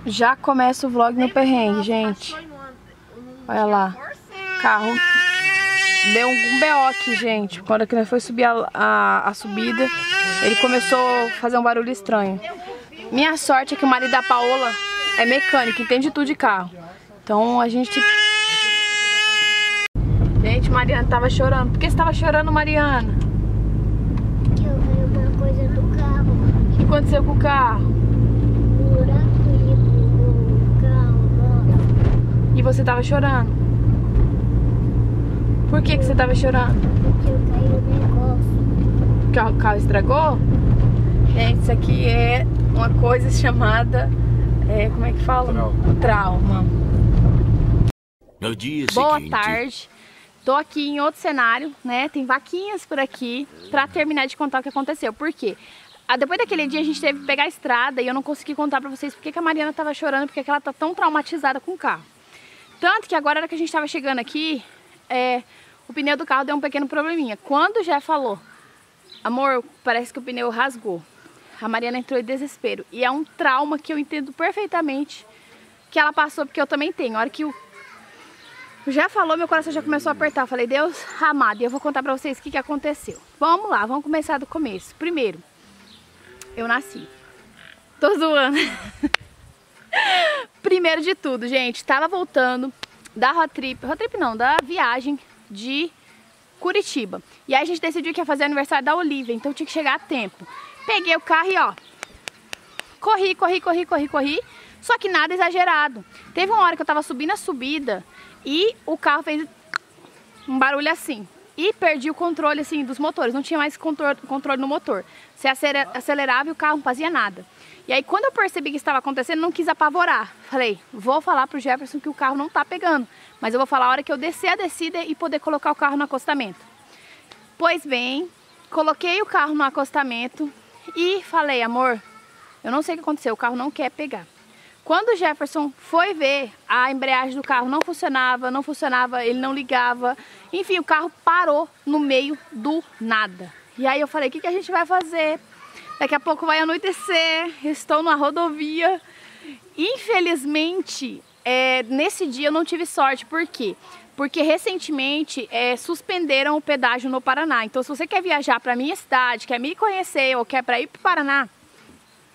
Já começa o vlog no perrengue, gente. Olha lá. O carro deu um BO aqui, gente. Quando ele foi subir a subida, ele começou a fazer um barulho estranho. Minha sorte é que o marido da Paola é mecânico, entende tudo de carro. Então a gente... Gente, Mariana tava chorando. Por que você tava chorando, Mariana? Que eu vi uma coisa do carro. O que aconteceu com o carro? E você tava chorando? Por que você tava chorando? Porque eu caí no negócio. O carro estragou? Gente, isso aqui é uma coisa chamada... como é que fala? Trauma. No dia Boa seguinte... tarde. Tô aqui em outro cenário, né? Tem vaquinhas por aqui pra terminar de contar o que aconteceu. Por quê? Depois daquele dia a gente teve que pegar a estrada e eu não consegui contar pra vocês porque que a Mariana tava chorando, porque que ela tá tão traumatizada com o carro. Tanto que agora, na hora que a gente tava chegando aqui, o pneu do carro deu um pequeno probleminha. Quando o Jé falou, amor, parece que o pneu rasgou, a Mariana entrou em desespero. E é um trauma que eu entendo perfeitamente que ela passou, porque eu também tenho. A hora que o Jé falou, meu coração já começou a apertar. Eu falei, Deus amado, e eu vou contar pra vocês o que aconteceu. Vamos lá, vamos começar do começo. Primeiro, eu nasci. Tô zoando. Primeiro de tudo, gente, tava voltando da da viagem de Curitiba. E aí a gente decidiu que ia fazer o aniversário da Olivia, então tinha que chegar a tempo. Peguei o carro e ó, corri, só que nada exagerado. Teve uma hora que eu tava subindo a subida e o carro fez um barulho assim. E perdi o controle assim dos motores, não tinha mais controle no motor. Você acelerava e o carro não fazia nada. E aí quando eu percebi que estava acontecendo, não quis apavorar. Falei, vou falar pro Jefferson que o carro não tá pegando, mas eu vou falar a hora que eu descer a descida e poder colocar o carro no acostamento. Pois bem, coloquei o carro no acostamento e falei, amor, eu não sei o que aconteceu, o carro não quer pegar. Quando o Jefferson foi ver, a embreagem do carro não funcionava, ele não ligava. Enfim, o carro parou no meio do nada. E aí eu falei, o que a gente vai fazer? Daqui a pouco vai anoitecer, estou numa rodovia. Infelizmente, nesse dia eu não tive sorte. Por quê? Porque recentemente suspenderam o pedágio no Paraná. Então se você quer viajar para a minha cidade, quer me conhecer ou quer para ir para o Paraná,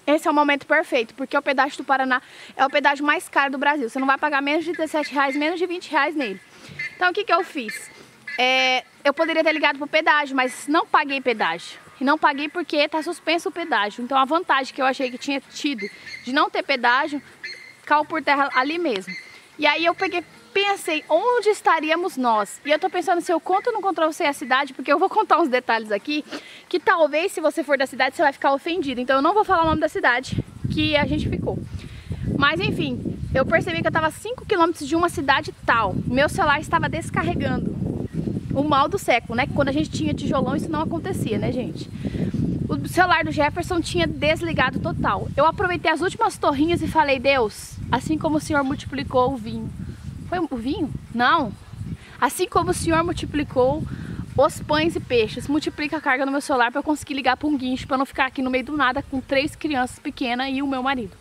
esse é o momento perfeito, porque o pedágio do Paraná é o pedágio mais caro do Brasil. Você não vai pagar menos de R$17, menos de R$20 nele. Então o que eu fiz? Eu poderia ter ligado pro pedágio, mas não paguei pedágio. E não paguei porque está suspenso o pedágio. Então a vantagem que eu achei que tinha tido de não ter pedágio, caiu por terra ali mesmo. E aí eu pensei, onde estaríamos nós? E eu tô pensando se eu conto ou não conto pra você a cidade, porque eu vou contar uns detalhes aqui, que talvez se você for da cidade você vai ficar ofendido. Então eu não vou falar o nome da cidade que a gente ficou. Mas enfim, eu percebi que eu tava a 5 km de uma cidade tal. Meu celular estava descarregando. O mal do século, né? Que quando a gente tinha tijolão isso não acontecia, né, gente? O celular do Jefferson tinha desligado total. Eu aproveitei as últimas torrinhas e falei, Deus, assim como o Senhor multiplicou o vinho. Foi o vinho? Não. Assim como o Senhor multiplicou os pães e peixes, multiplica a carga no meu celular para eu conseguir ligar para um guincho, para não ficar aqui no meio do nada com 3 crianças pequenas e o meu marido.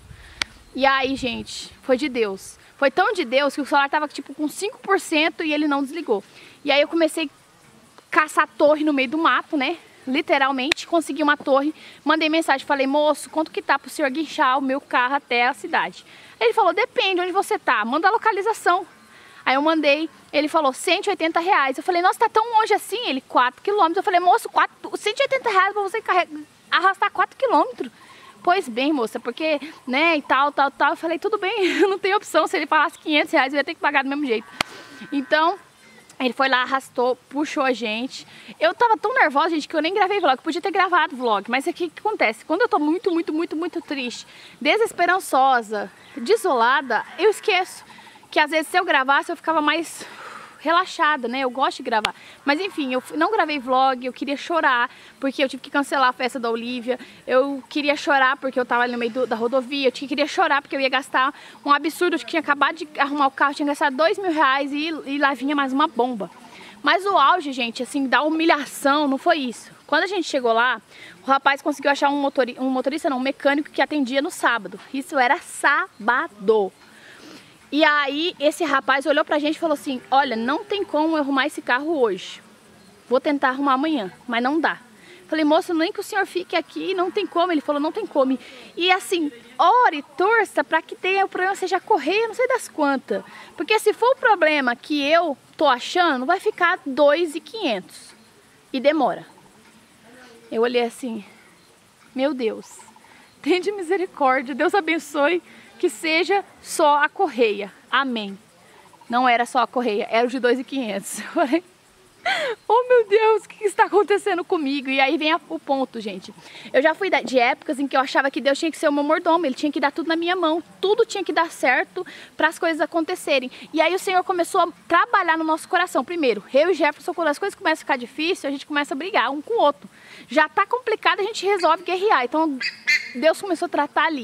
E aí, gente, foi de Deus. Foi tão de Deus que o celular tava tipo com 5% e ele não desligou. E aí eu comecei a caçar torre no meio do mato, né? Literalmente, consegui uma torre, mandei mensagem, falei, moço, quanto que tá pro senhor guinchar o meu carro até a cidade? Ele falou, depende onde você tá, manda a localização. Aí eu mandei, ele falou, R$180. Eu falei, nossa, tá tão longe assim? Ele, 4 km. Eu falei, moço, R$180 pra você arrastar 4 km. Pois bem, moça, porque, né, e tal. Eu falei, tudo bem, não tem opção. Se ele falasse R$500, eu ia ter que pagar do mesmo jeito. Então, ele foi lá, arrastou, puxou a gente. Eu tava tão nervosa, gente, que eu nem gravei vlog. Podia ter gravado vlog, mas o que acontece? Quando eu tô muito triste, desesperançosa, desolada, eu esqueço que às vezes se eu gravasse eu ficava mais relaxada, né? Eu gosto de gravar. Mas enfim, eu não gravei vlog, eu queria chorar, porque eu tive que cancelar a festa da Olivia. Eu queria chorar porque eu tava ali no meio da rodovia. Eu queria chorar porque eu ia gastar um absurdo. Eu tinha acabado de arrumar o carro, tinha gastado R$2.000 e lá vinha mais uma bomba. Mas o auge, gente, assim, da humilhação não foi isso. Quando a gente chegou lá, o rapaz conseguiu achar um mecânico que atendia no sábado. Isso era sábado. E aí esse rapaz olhou pra gente e falou assim, olha, não tem como eu arrumar esse carro hoje. Vou tentar arrumar amanhã, mas não dá. Falei, moço, nem que o senhor fique aqui, não tem como. Ele falou, não tem como. E assim, ore e torça pra que tenha o problema seja a correia, não sei das quantas. Porque se for o problema que eu tô achando, vai ficar 2.500. E demora. Eu olhei assim, meu Deus, tem de misericórdia, Deus abençoe que seja só a correia. Amém. Não era só a correia, era o de 2.500. Eu falei, oh meu Deus, o que está acontecendo comigo? E aí vem o ponto, gente. Eu já fui de épocas em que eu achava que Deus tinha que ser o meu mordomo, Ele tinha que dar tudo na minha mão, tudo tinha que dar certo para as coisas acontecerem. E aí o Senhor começou a trabalhar no nosso coração. Primeiro, eu e Jefferson, quando as coisas começam a ficar difíceis, a gente começa a brigar um com o outro. Já tá complicado, a gente resolve guerrear. Então Deus começou a tratar ali.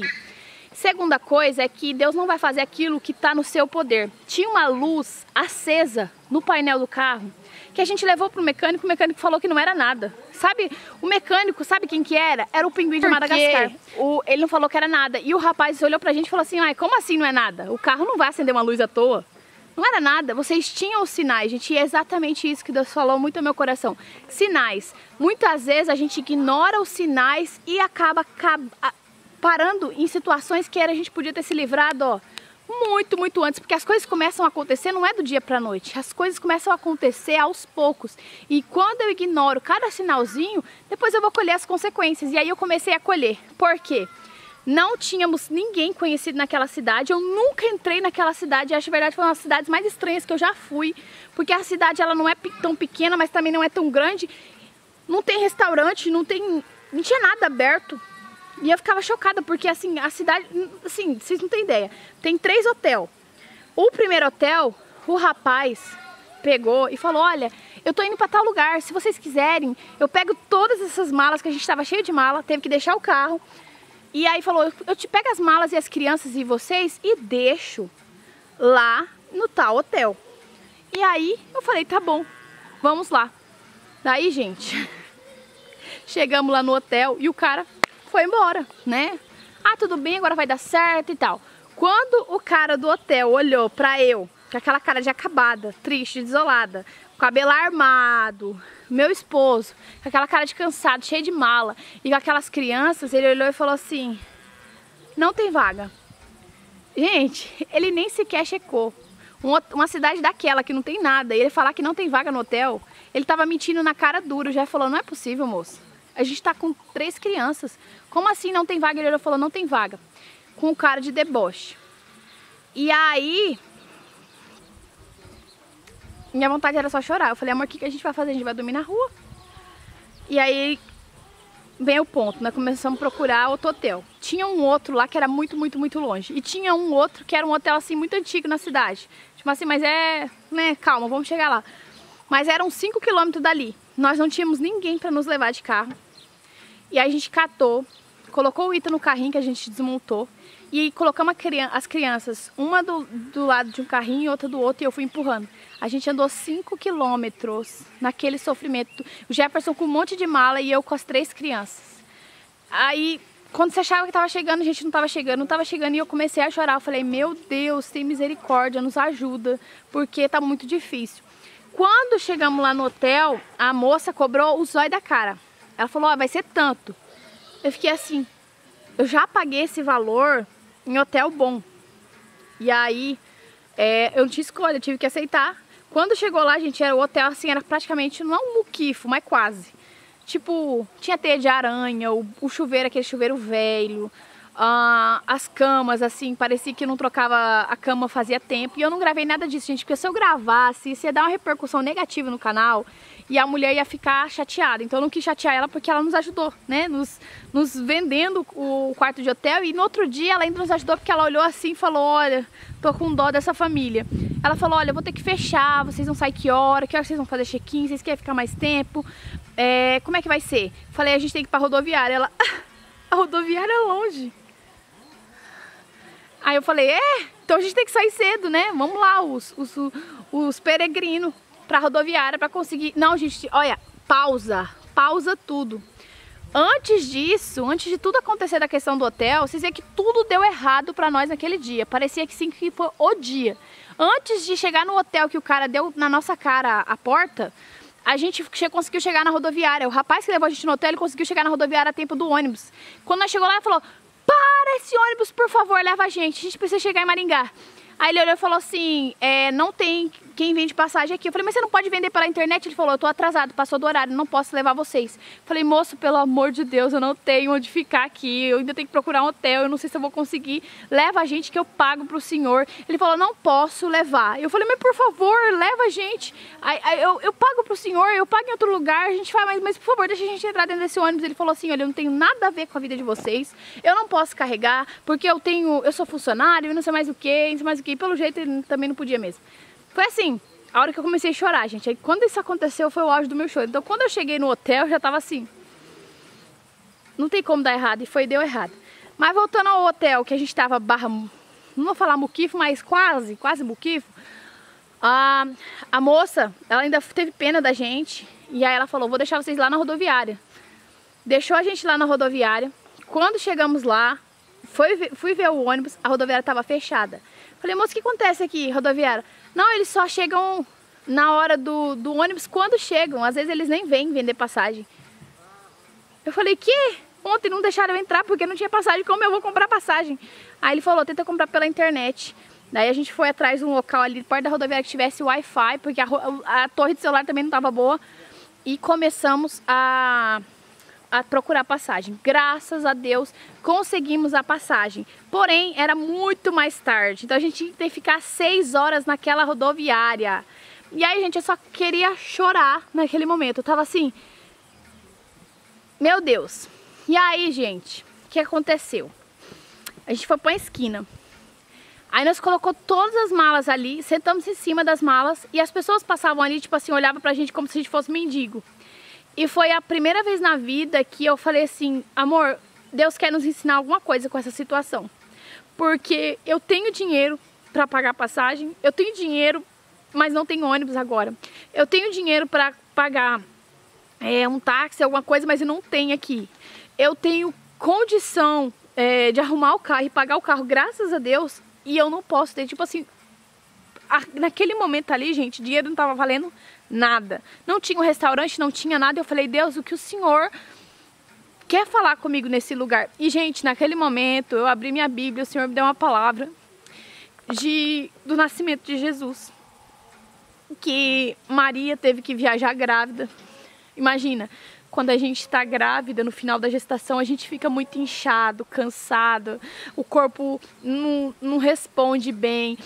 Segunda coisa é que Deus não vai fazer aquilo que está no seu poder. Tinha uma luz acesa no painel do carro que a gente levou para o mecânico falou que não era nada. Sabe, o mecânico, sabe quem que era? Era o pinguim de Madagascar. Ele não falou que era nada. E o rapaz olhou pra gente e falou assim, ai, como assim não é nada? O carro não vai acender uma luz à toa. Não era nada, vocês tinham os sinais, gente, e é exatamente isso que Deus falou muito no meu coração. Sinais. Muitas vezes a gente ignora os sinais e acaba parando em situações que a gente podia ter se livrado, ó, muito antes, porque as coisas começam a acontecer, não é do dia pra noite, as coisas começam a acontecer aos poucos, e quando eu ignoro cada sinalzinho, depois eu vou colher as consequências, e aí eu comecei a colher. Por quê? Não tínhamos ninguém conhecido naquela cidade, eu nunca entrei naquela cidade, acho que na verdade foi uma das cidades mais estranhas que eu já fui, porque a cidade ela não é tão pequena, mas também não é tão grande, não tem restaurante, não tinha nada aberto. E eu ficava chocada, porque assim, a cidade, assim, vocês não têm ideia, tem 3 hotéis. O primeiro hotel, o rapaz pegou e falou, olha, eu tô indo pra tal lugar, se vocês quiserem, eu pego todas essas malas, que a gente tava cheio de mala, teve que deixar o carro. E aí falou, eu te pego as malas e as crianças e vocês e deixo lá no tal hotel. E aí eu falei, tá bom, vamos lá. Daí, gente, chegamos lá no hotel e o cara foi embora, né? Ah, tudo bem, agora vai dar certo e tal. Quando o cara do hotel olhou pra eu, com aquela cara de acabada, triste, desolada, com o cabelo armado, meu esposo, com aquela cara de cansado, cheio de mala, e com aquelas crianças, ele olhou e falou assim, não tem vaga. Gente, ele nem sequer checou. Uma cidade daquela que não tem nada, e ele falar que não tem vaga no hotel, ele tava mentindo na cara dura, já falou, não é possível, moço. A gente tá com 3 crianças. Como assim não tem vaga? Ele falou, não tem vaga. Com cara de deboche. E aí, minha vontade era só chorar. Eu falei, amor, o que a gente vai fazer? A gente vai dormir na rua. E aí, vem o ponto. Nós começamos a procurar outro hotel. Tinha um outro lá que era muito longe. E tinha um outro que era um hotel assim, muito antigo na cidade. Tipo assim, mas né, calma, vamos chegar lá. Mas eram 5 km dali. Nós não tínhamos ninguém para nos levar de carro. E aí a gente catou, colocou o Ita no carrinho que a gente desmontou e colocamos as crianças, uma do lado de um carrinho e outra do outro, e eu fui empurrando. A gente andou 5 quilômetros naquele sofrimento. O Jefferson com um monte de mala e eu com as 3 crianças. Aí, quando você achava que estava chegando, a gente não estava chegando, e eu comecei a chorar. Eu falei, meu Deus, tem misericórdia, nos ajuda, porque tá muito difícil. Quando chegamos lá no hotel, a moça cobrou o zóio da cara. Ela falou, ó, vai ser tanto. Eu fiquei assim, eu já paguei esse valor em hotel bom. E aí, eu não tinha escolha, eu tive que aceitar. Quando chegou lá, gente, o hotel assim, era praticamente, não é um muquifo, mas quase. Tipo, tinha teia de aranha, o chuveiro, aquele chuveiro velho. As camas, assim, parecia que eu não trocava a cama fazia tempo. E eu não gravei nada disso, gente, porque se eu gravasse, isso ia dar uma repercussão negativa no canal e a mulher ia ficar chateada. Então eu não quis chatear ela porque ela nos ajudou, né, nos vendendo o quarto de hotel. E no outro dia ela ainda nos ajudou porque ela olhou assim e falou, olha, tô com dó dessa família. Ela falou, olha, eu vou ter que fechar, vocês vão sair que hora vocês vão fazer check-in, vocês querem ficar mais tempo? Como é que vai ser? Falei, a gente tem que ir pra rodoviária. Ela, a rodoviária é longe. Aí eu falei, então a gente tem que sair cedo, né? Vamos lá, os peregrinos pra rodoviária pra conseguir... Não, gente, olha, pausa pausa tudo. Antes disso, antes de tudo acontecer da questão do hotel, vocês veem que tudo deu errado pra nós naquele dia. Parecia que sim, que foi o dia. Antes de chegar no hotel que o cara deu na nossa cara a porta, a gente conseguiu chegar na rodoviária. O rapaz que levou a gente no hotel, ele conseguiu chegar na rodoviária a tempo do ônibus. Quando nós chegou lá, ele falou: para esse ônibus, por favor, leva a gente precisa chegar em Maringá. Aí ele olhou e falou assim, não tem quem vende passagem aqui. Eu falei, mas você não pode vender pela internet? Ele falou, eu tô atrasado, passou do horário, não posso levar vocês. Eu falei, moço, pelo amor de Deus, eu não tenho onde ficar aqui, eu ainda tenho que procurar um hotel, eu não sei se eu vou conseguir. Leva a gente que eu pago pro senhor. Ele falou, não posso levar. Eu falei, mas por favor, leva a gente. Aí eu pago pro senhor, eu pago em outro lugar, a gente fala, mas por favor, deixa a gente entrar dentro desse ônibus. Ele falou assim, olha, eu não tenho nada a ver com a vida de vocês, eu não posso carregar, porque eu sou funcionário, eu não sei mais o que, não sei mais o que. E pelo jeito ele também não podia mesmo. Foi assim, a hora que eu comecei a chorar, gente. Aí quando isso aconteceu foi o auge do meu choro. Então quando eu cheguei no hotel eu já tava assim, não tem como dar errado, e deu errado. Mas voltando ao hotel que a gente tava não vou falar muquifo, mas quase muquifo. A moça, ela ainda teve pena da gente. E aí ela falou, vou deixar vocês lá na rodoviária. Deixou a gente lá na rodoviária. Quando chegamos lá, fui ver o ônibus, a rodoviária estava fechada. Falei, moço, o que acontece aqui, rodoviária? Não, eles só chegam na hora do ônibus quando chegam. Às vezes eles nem vêm vender passagem. Eu falei, que? Ontem não deixaram eu entrar porque não tinha passagem, como eu vou comprar passagem? Aí ele falou, tenta comprar pela internet. Daí a gente foi atrás de um local ali perto da rodoviária que tivesse Wi-Fi, porque a torre de celular também não estava boa. E começamos a procurar passagem. Graças a Deus conseguimos a passagem. Porém, era muito mais tarde. Então a gente tinha que ficar 6 horas naquela rodoviária. E aí, gente, eu só queria chorar naquele momento. Eu tava assim, meu Deus. E aí, gente, o que aconteceu? A gente foi pra uma esquina. Aí nós colocou todas as malas ali, sentamos em cima das malas e as pessoas passavam ali, tipo assim, olhavam pra gente como se a gente fosse mendigo. E foi a primeira vez na vida que eu falei assim, amor, Deus quer nos ensinar alguma coisa com essa situação. Porque eu tenho dinheiro para pagar passagem, eu tenho dinheiro, mas não tenho ônibus agora. Eu tenho dinheiro para pagar um táxi, alguma coisa, mas eu não tenho aqui. Eu tenho condição de arrumar o carro e pagar o carro, graças a Deus, e eu não posso ter, tipo assim, naquele momento ali, gente, dinheiro não estava valendo nada. Não tinha um restaurante, não tinha nada. Eu falei, Deus, o que o Senhor quer falar comigo nesse lugar? E, gente, naquele momento, eu abri minha Bíblia, o Senhor me deu uma palavra do nascimento de Jesus. Que Maria teve que viajar grávida. Imagina, quando a gente está grávida, no final da gestação, a gente fica muito inchado, cansado. O corpo não responde bem.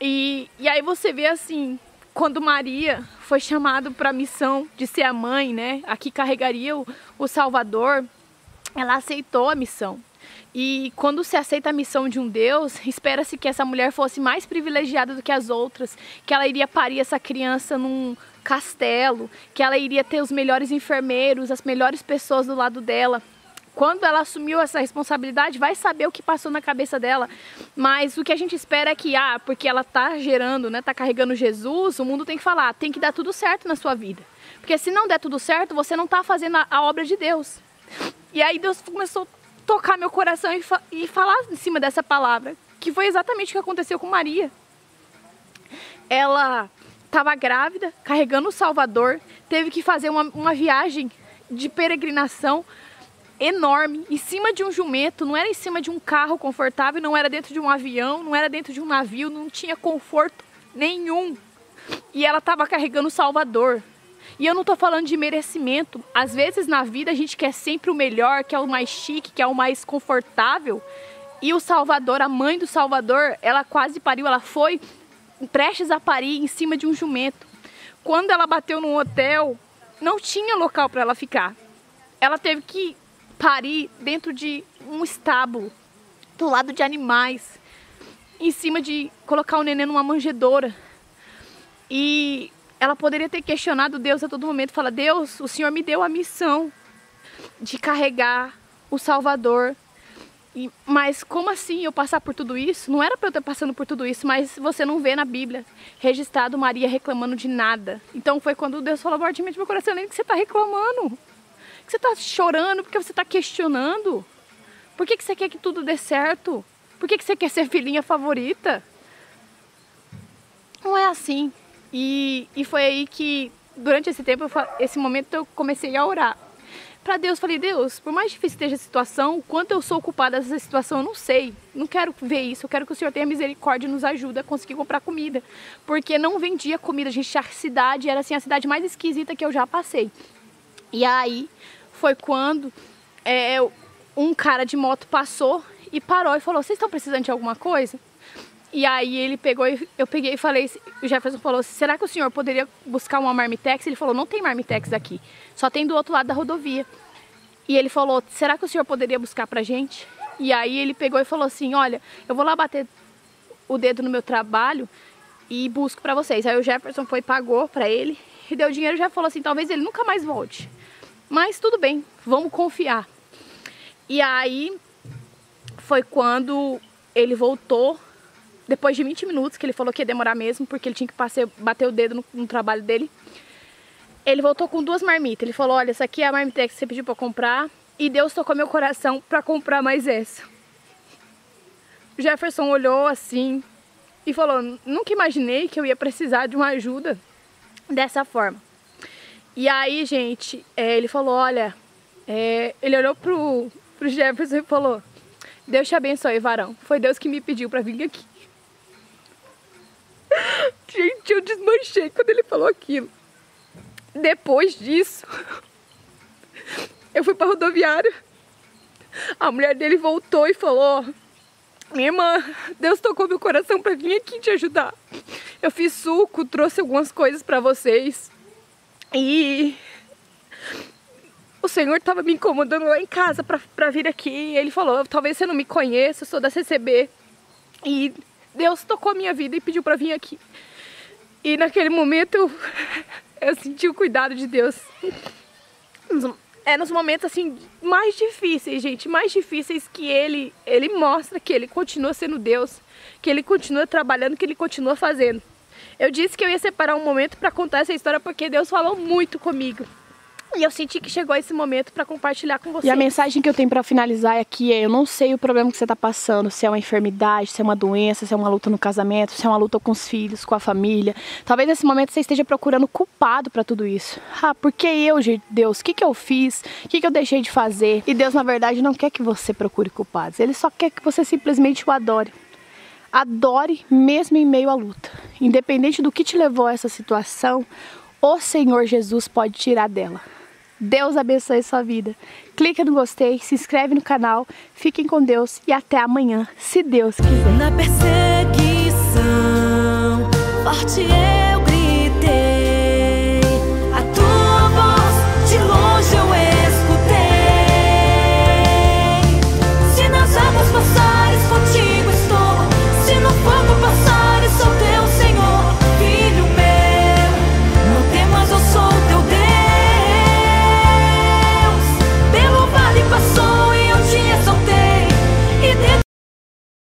E aí você vê assim, quando Maria foi chamada para a missão de ser a mãe, né, a que carregaria o Salvador, ela aceitou a missão. E quando se aceita a missão de um Deus, espera-se que essa mulher fosse mais privilegiada do que as outras, que ela iria parir essa criança num castelo, que ela iria ter os melhores enfermeiros, as melhores pessoas do lado dela. Quando ela assumiu essa responsabilidade, vai saber o que passou na cabeça dela. Mas o que a gente espera é que, porque ela tá gerando, né, tá carregando Jesus, o mundo tem que falar, tem que dar tudo certo na sua vida. Porque se não der tudo certo, você não tá fazendo a obra de Deus. E aí Deus começou a tocar meu coração e falar em cima dessa palavra, que foi exatamente o que aconteceu com Maria. Ela estava grávida, carregando o Salvador, teve que fazer uma viagem de peregrinação enorme, em cima de um jumento, não era em cima de um carro confortável, não era dentro de um avião, não era dentro de um navio, não tinha conforto nenhum. E ela estava carregando o Salvador. E eu não estou falando de merecimento. Às vezes na vida a gente quer sempre o melhor, quer o mais chique, quer o mais confortável. E o Salvador, a mãe do Salvador, ela quase pariu, ela foi prestes a parir em cima de um jumento. Quando ela bateu num hotel, não tinha local para ela ficar. Ela teve que parir dentro de um estábulo, do lado de animais, em cima de colocar o neném numa manjedoura. E ela poderia ter questionado Deus a todo momento, falar, Deus, o Senhor me deu a missão de carregar o Salvador, mas como assim eu passar por tudo isso? Não era para eu estar passando por tudo isso, mas você não vê na Bíblia registrado Maria reclamando de nada. Então foi quando Deus falou fortemente no meu coração, nem que você está reclamando. que você tá chorando? Por que você tá questionando? Por que você quer que tudo dê certo? Por que você quer ser filhinha favorita? Não é assim. E foi aí que, durante esse tempo, esse momento, eu comecei a orar para Deus. Falei, Deus, por mais difícil que esteja a situação, o quanto eu sou culpada dessa situação, eu não sei. Não quero ver isso. Eu quero que o Senhor tenha misericórdia e nos ajude a conseguir comprar comida. Porque não vendia comida. A gente, a cidade era assim, a cidade mais esquisita que eu já passei. E aí foi quando um cara de moto passou e parou e falou, vocês estão precisando de alguma coisa? E aí ele pegou, eu peguei e falei, o Jefferson falou, será que o senhor poderia buscar uma marmitex? Ele falou, não tem marmitex aqui, só tem do outro lado da rodovia. E ele falou, será que o senhor poderia buscar pra gente? E aí ele pegou e falou assim, olha, eu vou lá bater o dedo no meu trabalho e busco pra vocês. Aí o Jefferson foi e pagou pra ele e deu dinheiro e já falou assim, talvez ele nunca mais volte. Mas tudo bem, vamos confiar. E aí foi quando ele voltou, depois de 20 minutos, que ele falou que ia demorar mesmo, porque ele tinha que bater o dedo no trabalho dele. Ele voltou com 2 marmitas. Ele falou, olha, essa aqui é a marmita que você pediu pra comprar. E Deus tocou meu coração pra comprar mais essa. O Jefferson olhou assim e falou, nunca imaginei que eu ia precisar de uma ajuda dessa forma. E aí, gente, ele falou, olha, ele olhou pro Jefferson e falou, Deus te abençoe, varão. Foi Deus que me pediu pra vir aqui. Gente, eu desmanchei quando ele falou aquilo. Depois disso, eu fui pra rodoviária. A mulher dele voltou e falou, minha irmã, Deus tocou meu coração pra vir aqui te ajudar. Eu fiz suco, trouxe algumas coisas pra vocês. E o Senhor estava me incomodando lá em casa pra vir aqui. E ele falou, talvez você não me conheça, eu sou da CCB. E Deus tocou a minha vida e pediu pra vir aqui. E naquele momento eu senti o cuidado de Deus. Nos momentos assim mais difíceis, gente, mais difíceis, que ele mostra que ele continua sendo Deus, que ele continua trabalhando, que ele continua fazendo. Eu disse que eu ia separar um momento para contar essa história porque Deus falou muito comigo. E eu senti que chegou esse momento para compartilhar com vocês. E a mensagem que eu tenho para finalizar aqui é, eu não sei o problema que você está passando, se é uma enfermidade, se é uma doença, se é uma luta no casamento, se é uma luta com os filhos, com a família. Talvez nesse momento você esteja procurando culpado para tudo isso. Ah, por que eu, Deus? O que eu fiz? O que eu deixei de fazer? E Deus, na verdade, não quer que você procure culpados. Ele só quer que você simplesmente o adore. Adore mesmo em meio à luta. Independente do que te levou a essa situação, o Senhor Jesus pode tirar dela. Deus abençoe sua vida. Clica no gostei, se inscreve no canal, fiquem com Deus e até amanhã, se Deus quiser. Na perseguição, forte